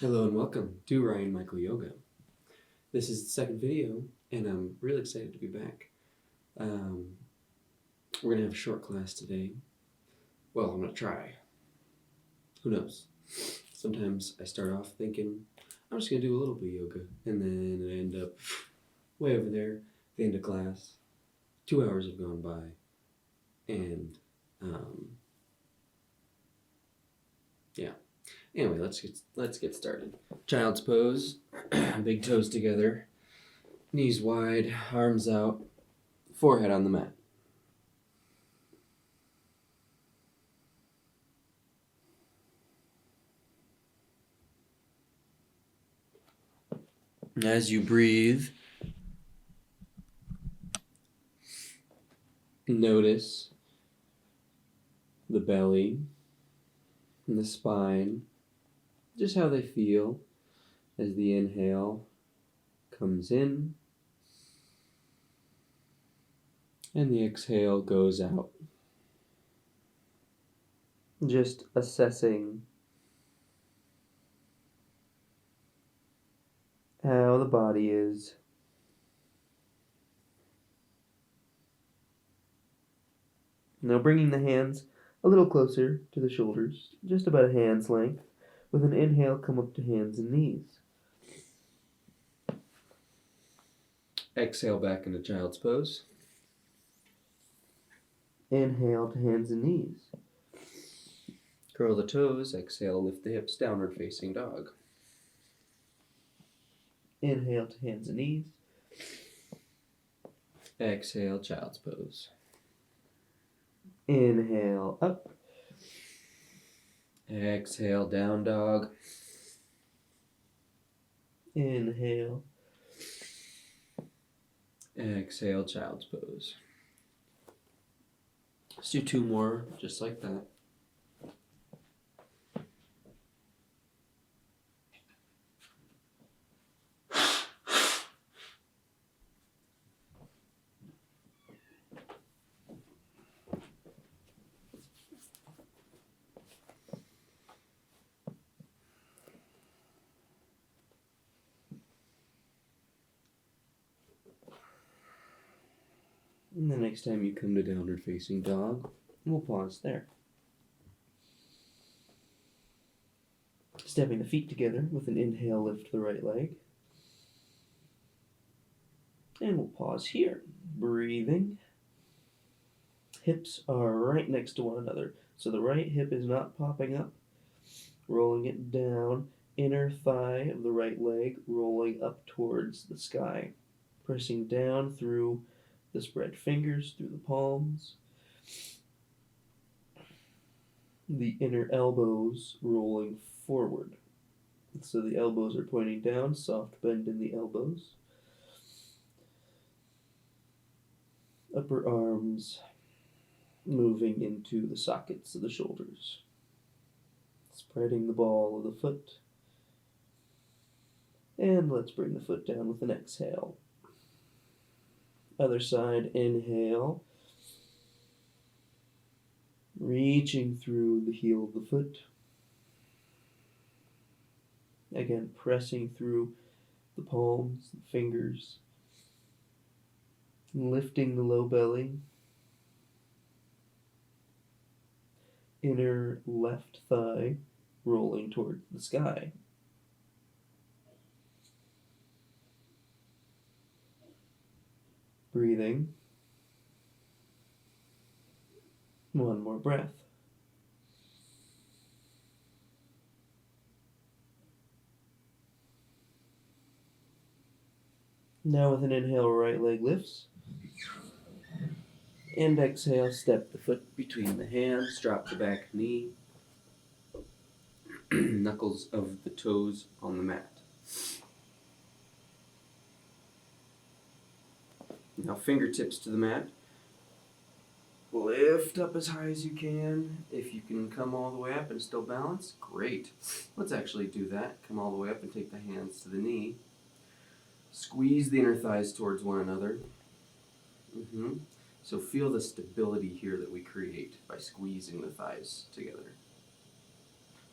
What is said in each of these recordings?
Hello and welcome to Ryan Michael Yoga. This is the second video, and I'm really excited to be back. Um, we're going to have a short class today. Well, I'm going to try. Who knows? Sometimes I start off thinking, I'm just going to do a little bit of yoga, and then I end up way over there at the end of class. 2 hours have gone by, and yeah. Anyway, let's get started. Child's pose, big toes together, knees wide, arms out, forehead on the mat. As you breathe, notice the belly and the spine, just how they feel as the inhale comes in and the exhale goes out. Just assessing how the body is. Now bringing the hands a little closer to the shoulders, just about a hand's length. With an inhale, come up to hands and knees. Exhale back into child's pose. Inhale to hands and knees. Curl the toes, exhale, lift the hips, downward facing dog. Inhale to hands and knees. Exhale, child's pose. Inhale, up. Exhale, down dog. Inhale. Exhale, child's pose. Let's do two more, just like that. And the next time you come to downward facing dog, we'll pause there. Stepping the feet together with an inhale, lift the right leg. And we'll pause here. Breathing. Hips are right next to one another. So the right hip is not popping up. Rolling it down. Inner thigh of the right leg rolling up towards the sky. Pressing down through the spread fingers, through the palms. The inner elbows rolling forward. So the elbows are pointing down, soft bend in the elbows. Upper arms moving into the sockets of the shoulders. Spreading the ball of the foot. And let's bring the foot down with an exhale. Other side, inhale. Reaching through the heel of the foot. Again, pressing through the palms, the fingers. Lifting the low belly. Inner left thigh rolling towards the sky. Breathing. One more breath. Now with an inhale, right leg lifts. And exhale, step the foot between the hands, drop the back knee. Knuckles of the toes on the mat. Now fingertips to the mat. Lift up as high as you can. If you can come all the way up and still balance, great. Let's actually do that. Come all the way up and take the hands to the knee. Squeeze the inner thighs towards one another. So feel the stability here that we create by squeezing the thighs together.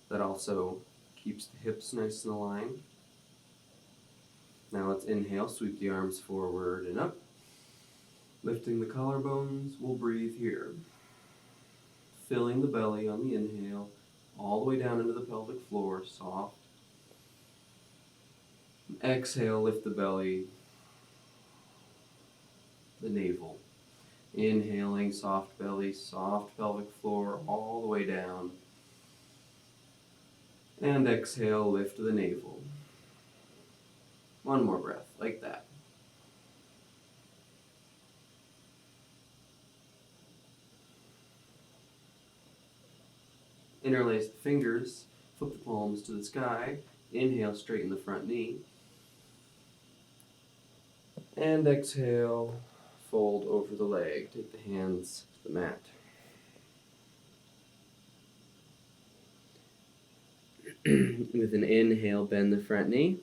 That also Keeps the hips nice and aligned. Now let's inhale, sweep the arms forward and up. Lifting the collarbones, we'll breathe here. Filling the belly on the inhale, all the way down into the pelvic floor, soft. Exhale, lift the belly, the navel. Inhaling, soft belly, soft pelvic floor, all the way down. And exhale, lift the navel. One more breath, like that. Interlace the fingers, flip the palms to the sky. Inhale, straighten the front knee. And exhale, fold over the leg. Take the hands to the mat. With an inhale, bend the front knee.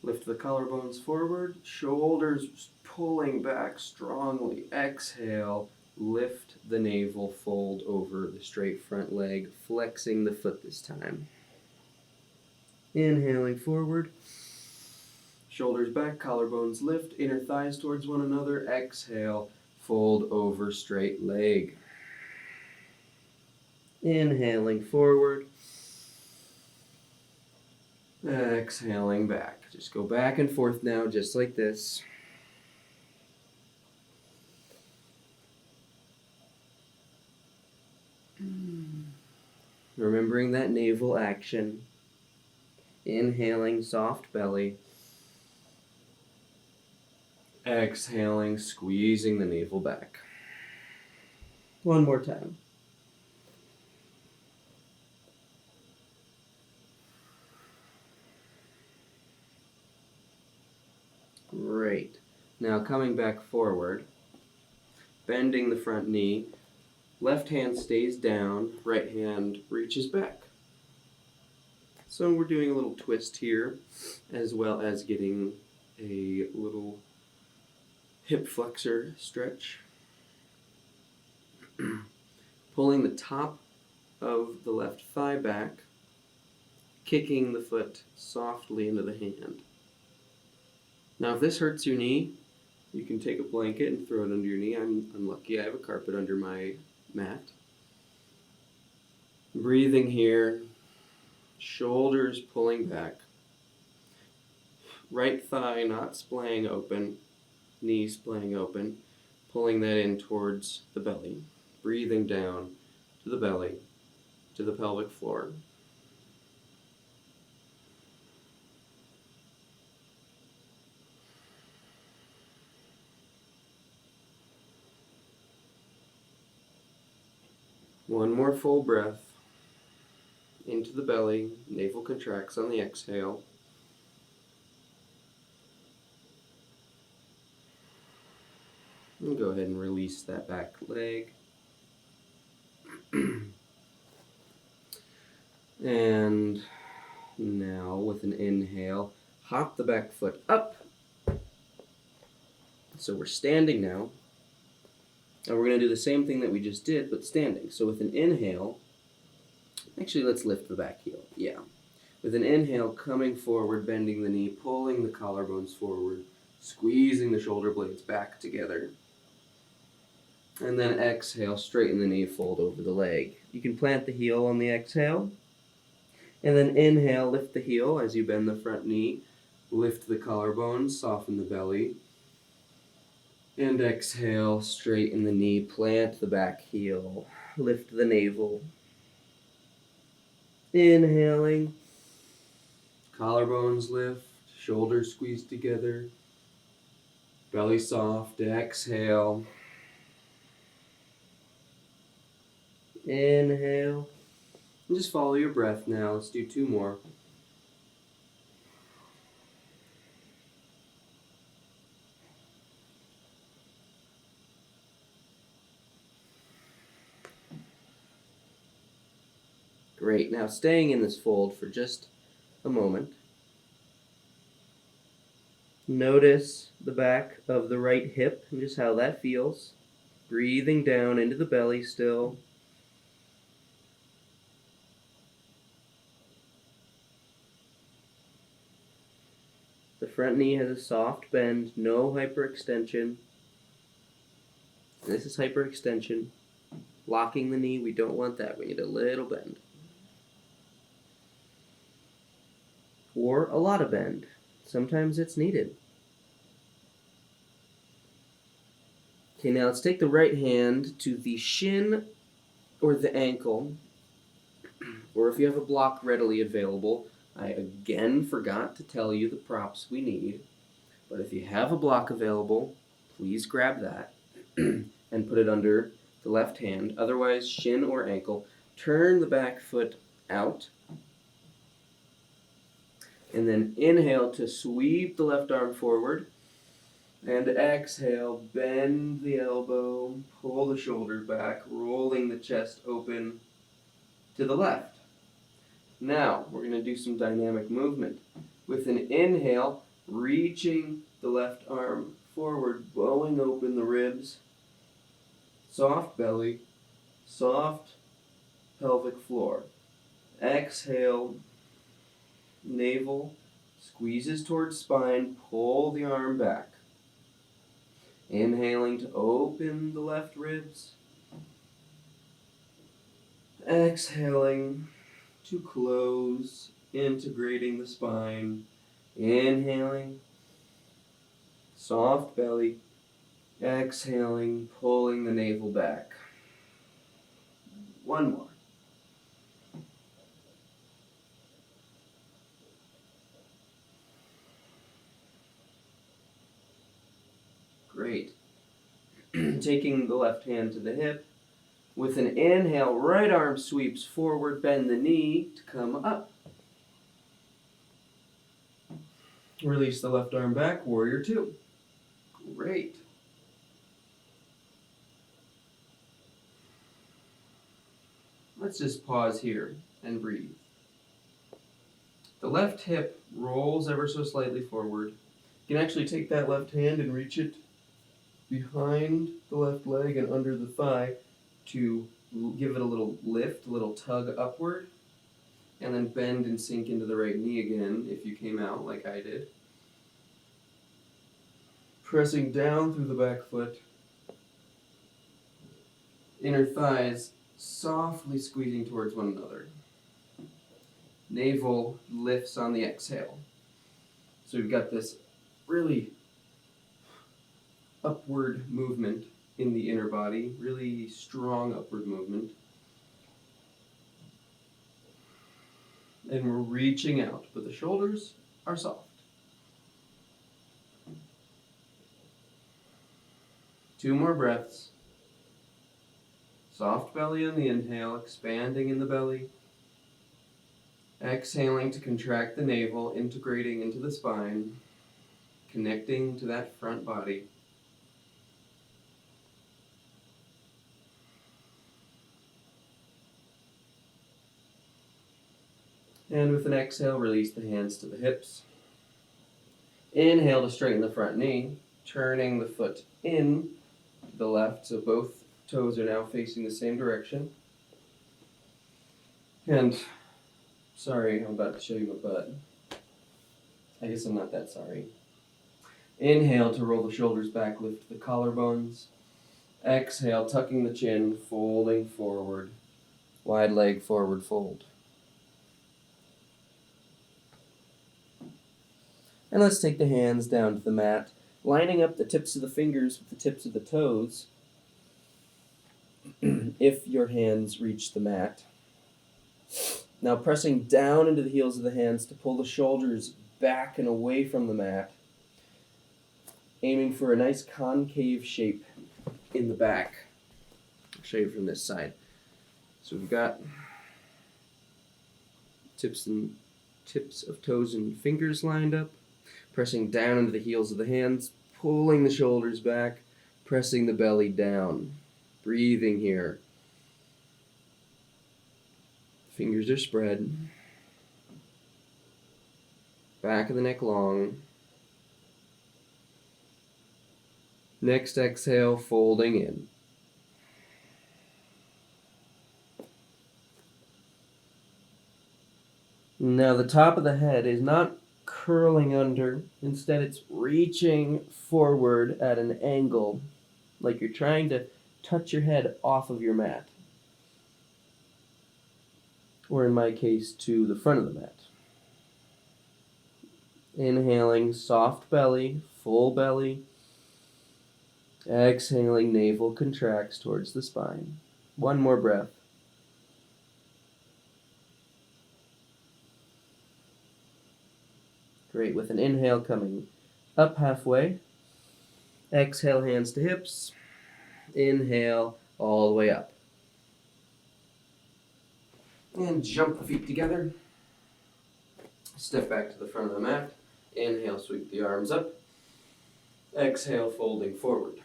Lift the collarbones forward. Shoulders pulling back strongly. Exhale, lift the navel, fold over the straight front leg, flexing the foot this time. Inhaling forward. Shoulders back, collarbones lift, inner thighs towards one another. Exhale, fold over straight leg. Inhaling forward. Exhaling back. Just go back and forth now, just like this. Remembering that navel action. Inhaling, soft belly. Exhaling, squeezing the navel back. One more time. Great. Now coming back forward, bending the front knee, left hand stays down, right hand reaches back. So we're doing a little twist here, as well as getting a little hip flexor stretch. Pulling the top of the left thigh back, kicking the foot softly into the hand. Now if this hurts your knee, you can take a blanket and throw it under your knee. I'm lucky I have a carpet under my mat. Breathing here, shoulders pulling back. Right thigh not splaying open, knee splaying open, pulling that in towards the belly. Breathing down to the belly, to the pelvic floor. One more full breath into the belly, navel contracts on the exhale. And go ahead and release that back leg. And now with an inhale, hop the back foot up. So we're standing now. And we're going to do the same thing that we just did, but standing. So with an inhale, actually let's lift the back heel. Yeah. With an inhale, coming forward, bending the knee, pulling the collarbones forward, squeezing the shoulder blades back together. And then exhale, straighten the knee, fold over the leg. You can plant the heel on the exhale. And then inhale, lift the heel as you bend the front knee. Lift the collarbones, soften the belly. And exhale, straighten the knee, plant the back heel, lift the navel. Inhaling, collarbones lift, shoulders squeeze together, belly soft, exhale. Inhale. And just follow your breath now. Let's do two more. Great. Now staying in this fold for just a moment. Notice the back of the right hip and just how that feels. Breathing down into the belly still. The front knee has a soft bend, no hyperextension. This is hyperextension. Locking the knee, we don't want that. We need a little bend. Or a lot of bend. Sometimes it's needed. Okay, now let's take the right hand to the shin or the ankle, or if you have a block readily available. I again forgot to tell you the props we need, but if you have a block available, please grab that and put it under the left hand, otherwise shin or ankle. Turn the back foot out, and then inhale to sweep the left arm forward, and exhale, bend the elbow, pull the shoulder back, rolling the chest open to the left. Now, we're going to do some dynamic movement. With an inhale, reaching the left arm forward, blowing open the ribs, soft belly, soft pelvic floor. Exhale, navel squeezes towards spine, pull the arm back. Inhaling to open the left ribs. Exhaling to close, integrating the spine. Inhaling, soft belly. Exhaling, pulling the navel back. One more. Great. Taking the left hand to the hip. With an inhale, right arm sweeps forward, bend the knee to come up. Release the left arm back, warrior two. Great. Let's just pause here and breathe. The left hip rolls ever so slightly forward. You can actually take that left hand and reach it behind the left leg and under the thigh to give it a little lift, a little tug upward, and then bend and sink into the right knee again if you came out like I did. Pressing down through the back foot, inner thighs softly squeezing towards one another. Navel lifts on the exhale. So we've got this really upward movement in the inner body, really strong upward movement. And we're reaching out, but the shoulders are soft. 2 more breaths. Soft belly on the inhale, expanding in the belly. Exhaling to contract the navel, integrating into the spine, connecting to that front body. And with an exhale, release the hands to the hips. Inhale to straighten the front knee, turning the foot in to the left, so both toes are now facing the same direction. And, sorry, I'm about to show you my butt. I guess I'm not that sorry. Inhale to roll the shoulders back, lift the collarbones. Exhale, tucking the chin, folding forward. Wide leg forward fold. And let's take the hands down to the mat, lining up the tips of the fingers with the tips of the toes, if your hands reach the mat. Now pressing down into the heels of the hands to pull the shoulders back and away from the mat, aiming for a nice concave shape in the back. I'll show you from this side. So we've got tips of toes and fingers lined up, pressing down into the heels of the hands, pulling the shoulders back, pressing the belly down, breathing here. Fingers are spread, back of the neck long. Next exhale, folding in. Now the top of the head is not curling under. Instead, it's reaching forward at an angle, like you're trying to touch your head off of your mat. Or in my case, to the front of the mat. Inhaling, soft belly, full belly. Exhaling, navel contracts towards the spine. One more breath. Great. With an inhale coming up halfway. Exhale, hands to hips. Inhale, all the way up. And jump the feet together. Step back to the front of the mat. Inhale, sweep the arms up. Exhale, folding forward.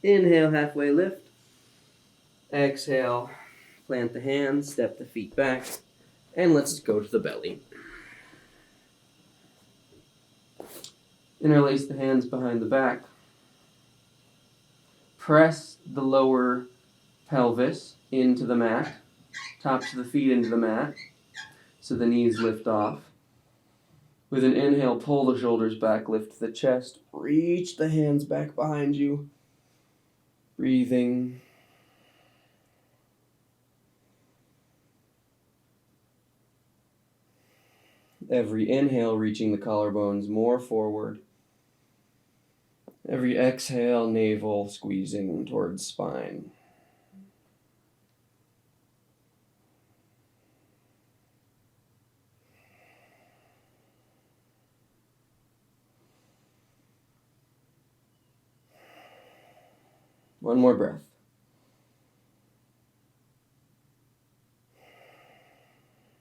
Inhale, halfway lift. Exhale, plant the hands, step the feet back. And let's go to the belly. Interlace the hands behind the back. Press the lower pelvis into the mat. Tops of the feet into the mat. So the knees lift off. With an inhale, pull the shoulders back, lift the chest. Reach the hands back behind you. Breathing. Every inhale, reaching the collarbones more forward. Every exhale, navel squeezing towards spine. One more breath.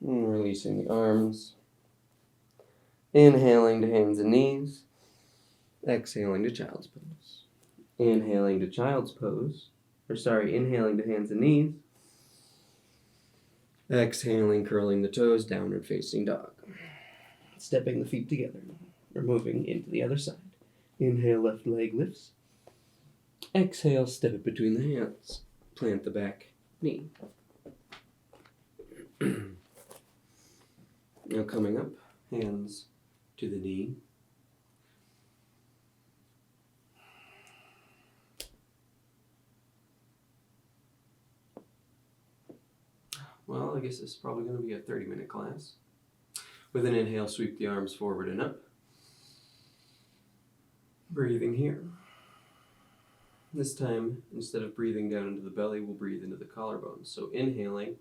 And releasing the arms. Inhaling to hands and knees. Exhaling to child's pose. Inhaling to child's pose. Inhaling to hands and knees. Exhaling, curling the toes, downward facing dog. Stepping the feet together. Or moving into the other side. Inhale, left leg lifts. Exhale, step it between the hands. Plant the back knee. Now coming up, hands to the knee. Well, I guess this is probably going to be a 30-minute class. With an inhale, sweep the arms forward and up. Breathing here. This time, instead of breathing down into the belly, we'll breathe into the collarbones. So inhaling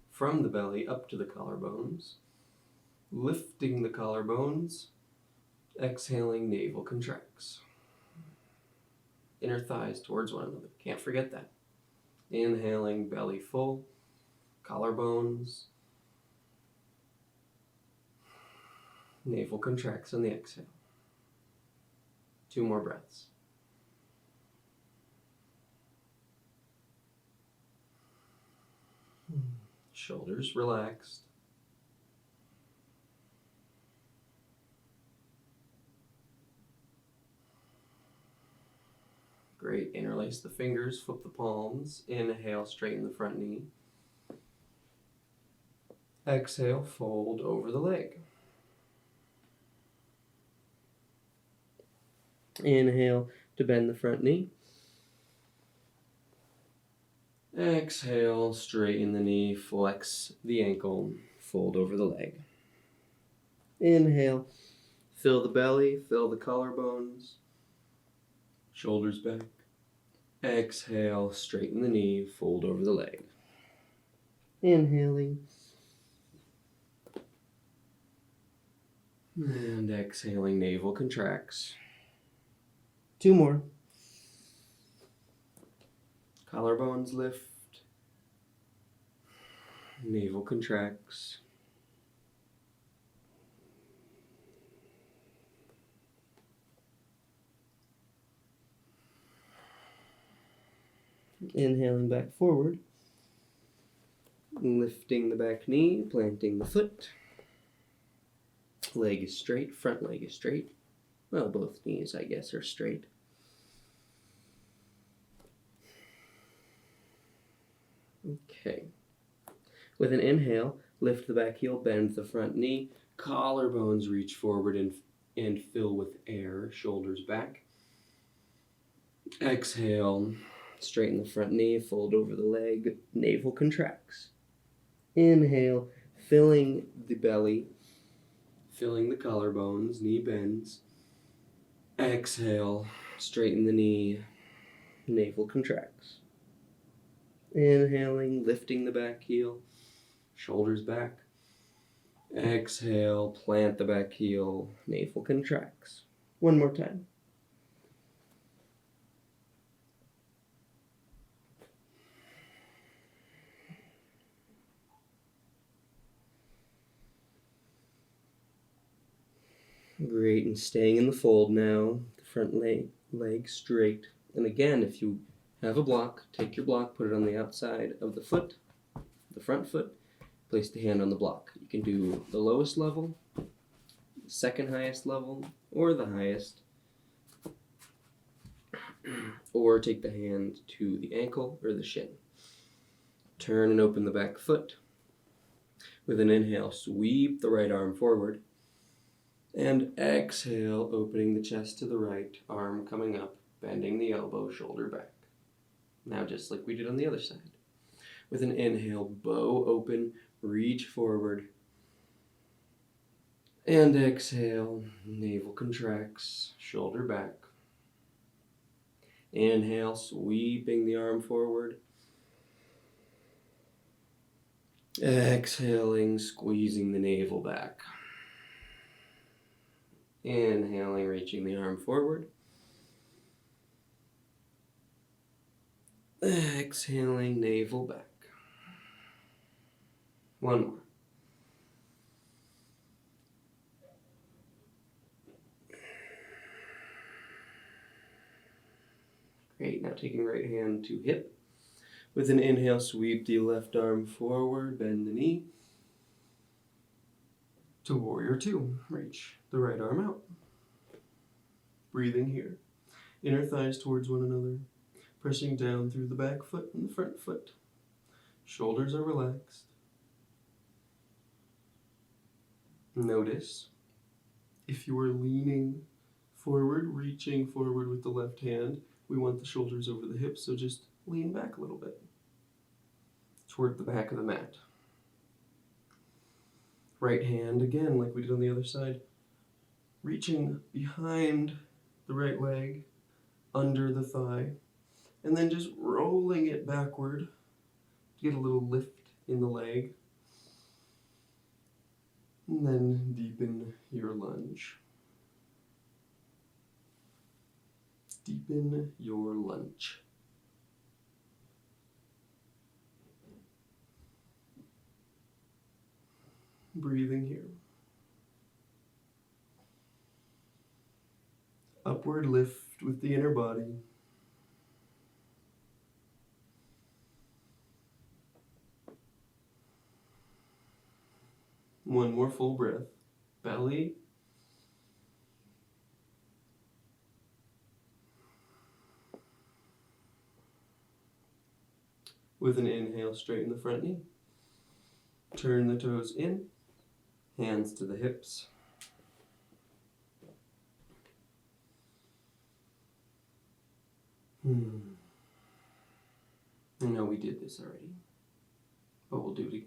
from the belly up to the collarbones, lifting the collarbones, exhaling, navel contracts. Inner thighs towards one another. Can't forget that. Inhaling, belly full, collarbones, navel contracts on the exhale. 2 more breaths. Shoulders relaxed. Great. Interlace the fingers, flip the palms. Inhale, straighten the front knee. Exhale, fold over the leg. Inhale to bend the front knee. Exhale, straighten the knee, flex the ankle, fold over the leg. Inhale, fill the belly, fill the collarbones, shoulders back. Exhale, straighten the knee, fold over the leg. Inhaling. And exhaling, navel contracts. 2 more. Collarbones lift. Navel contracts. Inhaling back forward. Lifting the back knee, planting the foot. Leg is straight, front leg is straight. Well, both knees, I guess, are straight. Okay. With an inhale, Lift the back heel, bend the front knee. Collarbones reach forward and fill with air, shoulders back. Exhale, straighten the front knee, fold over the leg, navel contracts. Inhale, filling the belly, filling the collarbones, knee bends. Exhale, straighten the knee, navel contracts. Inhaling, lifting the back heel, shoulders back. Exhale, plant the back heel, navel contracts. One more time. Great, and staying in the fold now, the front leg straight. And again, if you have a block, take your block, put it on the outside of the foot, the front foot, place the hand on the block. You can do the lowest level, the second highest level, or the highest. Or take the hand to the ankle or the shin. Turn and open the back foot. With an inhale, sweep the right arm forward. And exhale, opening the chest to the right, arm coming up, bending the elbow, shoulder back. Now just like we did on the other side. With an inhale, bow open, reach forward. And exhale, navel contracts, shoulder back. Inhale, sweeping the arm forward. Exhaling, squeezing the navel back. Inhaling, reaching the arm forward. Exhaling, navel back. One more. Great, now taking right hand to hip. With an inhale, sweep the left arm forward, bend the knee. To warrior two, reach the right arm out. Breathing here. Inner thighs towards one another. Pressing down through the back foot and the front foot. Shoulders are relaxed. Notice if you are leaning forward, reaching forward with the left hand, we want the shoulders over the hips, so just lean back a little bit toward the back of the mat. Right hand, again, like we did on the other side, reaching behind the right leg, under the thigh, and then just rolling it backward to get a little lift in the leg. And then deepen your lunge. Deepen your lunge. Breathing here. Upward lift with the inner body. One more full breath. Belly. With an inhale, straighten the front knee. Turn the toes in. Hands to the hips. I know we did this already, but we'll do it again.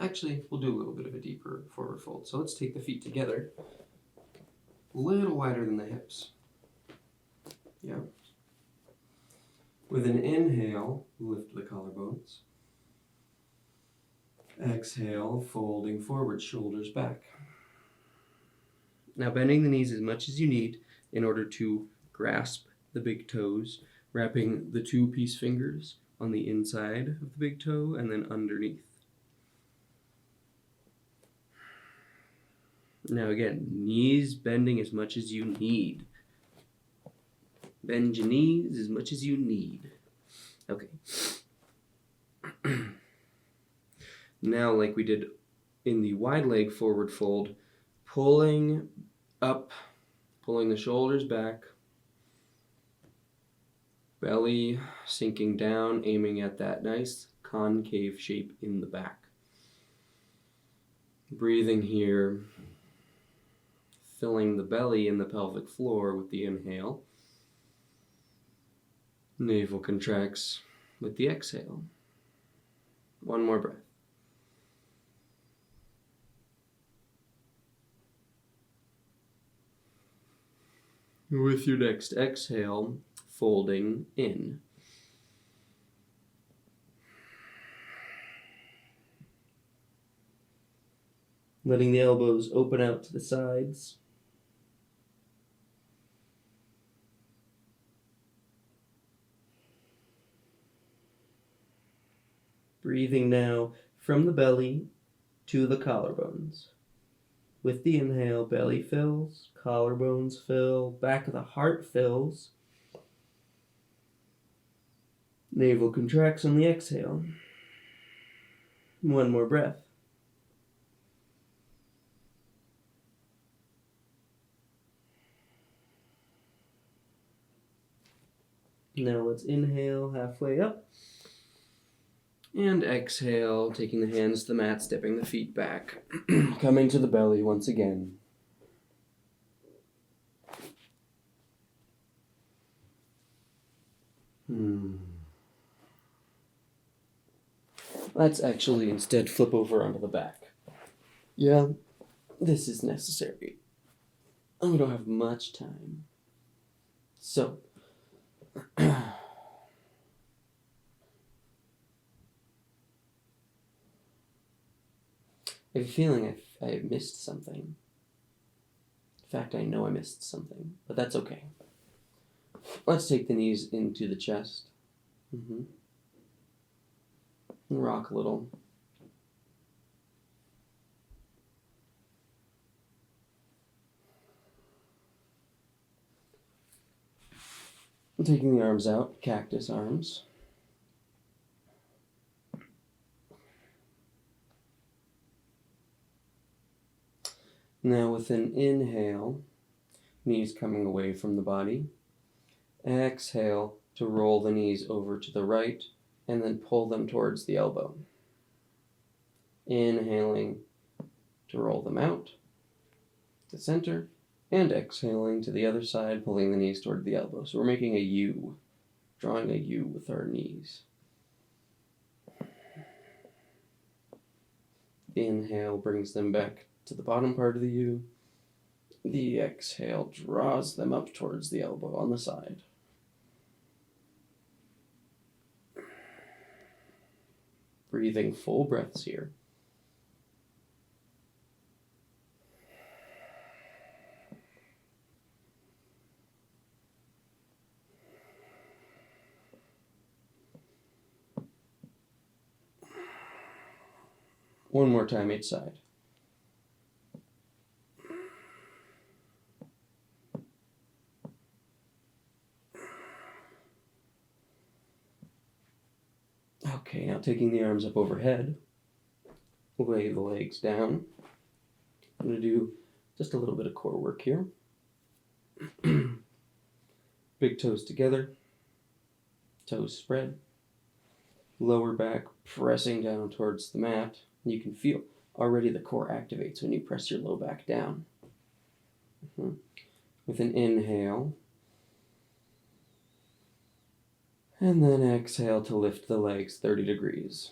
Actually, we'll do a little bit of a deeper forward fold. So let's take the feet together, a little wider than the hips. Yeah. With an inhale, lift the collarbones. Exhale, folding forward, shoulders back. Now bending the knees as much as you need in order to grasp the big toes, wrapping the two peace fingers on the inside of the big toe and then underneath. Now again, knees bending as much as you need. Bend your knees as much as you need. Okay. Now, like we did in the wide leg forward fold, pulling up, pulling the shoulders back, belly sinking down, aiming at that nice concave shape in the back. Breathing here, filling the belly and the pelvic floor with the inhale. Navel contracts with the exhale. One more breath. With your next exhale, folding in. Letting the elbows open out to the sides. Breathing now from the belly to the collarbones. With the inhale, belly fills, collarbones fill, back of the heart fills. Navel contracts on the exhale. One more breath. Now let's inhale halfway up. And exhale, taking the hands to the mat, stepping the feet back. Coming to the belly once again. Let's actually instead flip over onto the back. Yeah, this is necessary. We don't have much time. So, I have a feeling I missed something. In fact, I know I missed something, but that's okay. Let's take the knees into the chest. Rock a little. Taking the arms out, cactus arms. Now with an inhale, knees coming away from the body. Exhale to roll the knees over to the right and then pull them towards the elbow. Inhaling to roll them out to center, and exhaling to the other side, pulling the knees toward the elbow. So we're making a U, drawing a U with our knees. The inhale brings them back to the bottom part of the U. The exhale draws them up towards the elbow on the side. Breathing full breaths here. One more time each side. Okay, now taking the arms up overhead, lay the legs down. I'm going to do just a little bit of core work here. Big toes together, toes spread, lower back pressing down towards the mat. You can feel already the core activates when you press your low back down. With an inhale, and then exhale to lift the legs 30 degrees.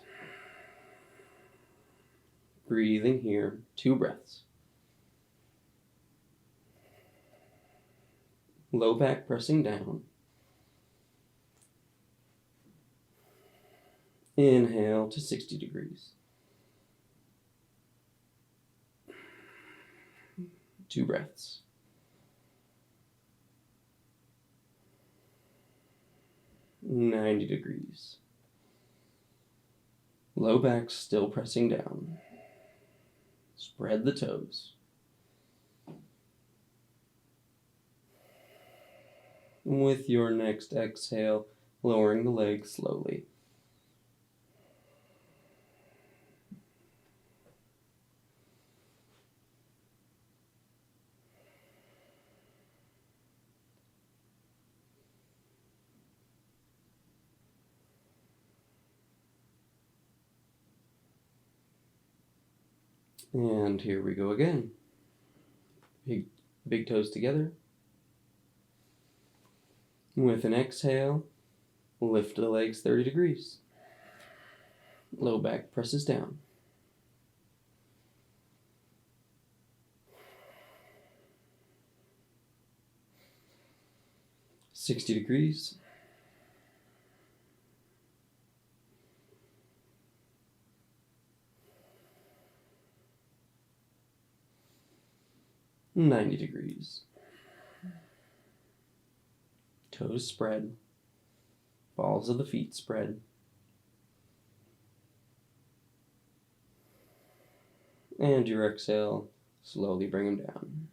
Breathing here, 2 breaths. Low back pressing down. Inhale to 60 degrees. 2 breaths. "90 degrees. Low back still pressing down. Spread the toes. With your next exhale, lowering the legs slowly. And here we go again. Big toes together. With an exhale, lift the legs 30 degrees. Low back presses down. "60 degrees. "90 degrees. Toes spread. Balls of the feet spread. And your exhale, slowly bring them down.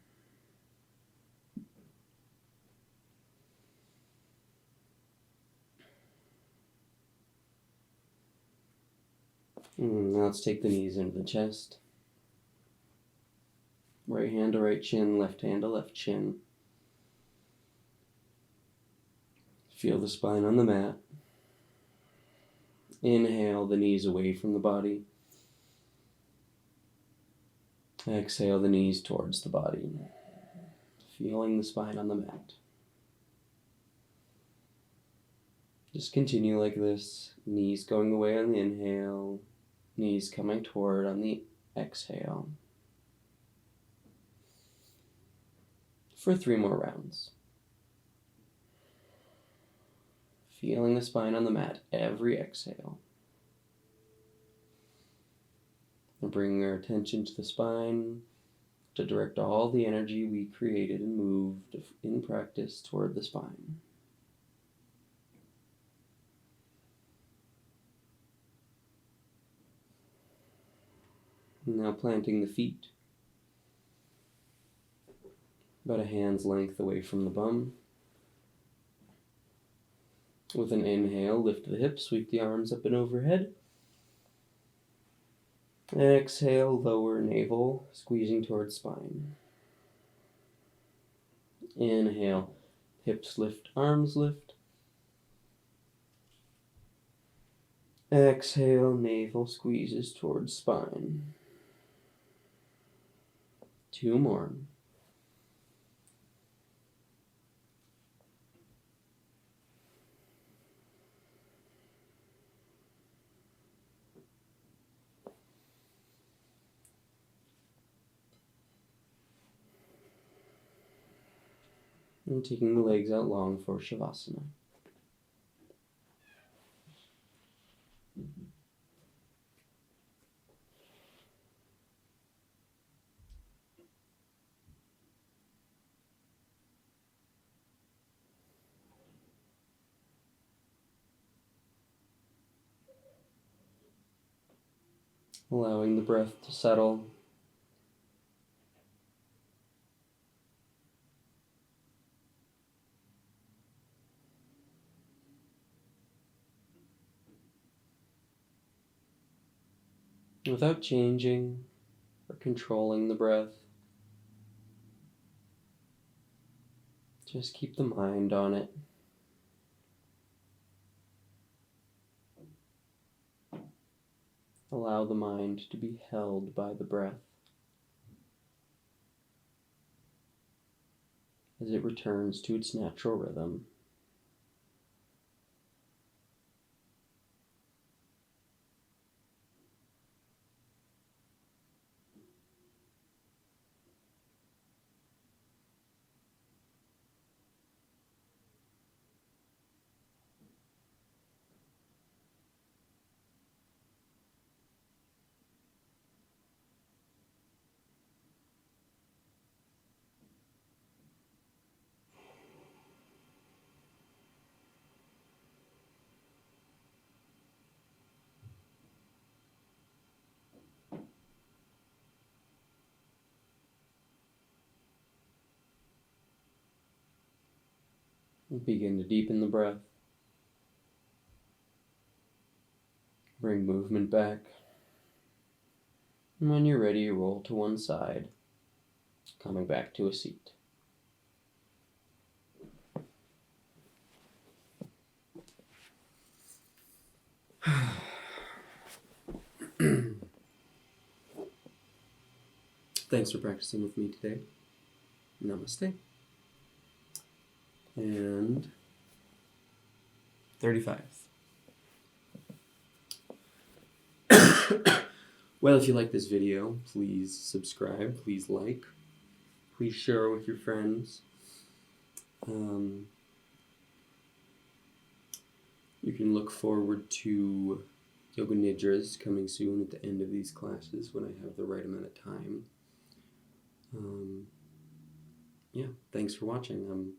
Now let's take the knees into the chest. Right hand to right chin, left hand to left chin. Feel the spine on the mat. Inhale the knees away from the body. Exhale the knees towards the body. Feeling the spine on the mat. Just continue like this. Knees going away on the inhale. Knees coming toward on the exhale. For 3 more rounds. Feeling the spine on the mat every exhale. And bringing our attention to the spine to direct all the energy we created and moved in practice toward the spine. Now planting the feet about a hand's length away from the bum. With an inhale, lift the hips, sweep the arms up and overhead. Exhale, lower navel, squeezing towards spine. Inhale, hips lift, arms lift. Exhale, navel squeezes towards spine. 2 more. And taking the legs out long for Shavasana. Allowing the breath to settle. Without changing or controlling the breath. Just keep the mind on it. Allow the mind to be held by the breath as it returns to its natural rhythm. Begin to deepen the breath. Bring movement back. And when you're ready, roll to one side, coming back to a seat. Thanks for practicing with me today. Namaste. And 35. Well, if you like this video, please subscribe, please like, please share with your friends. You can look forward to Yoga Nidras coming soon at the end of these classes when I have the right amount of time. Yeah, thanks for watching.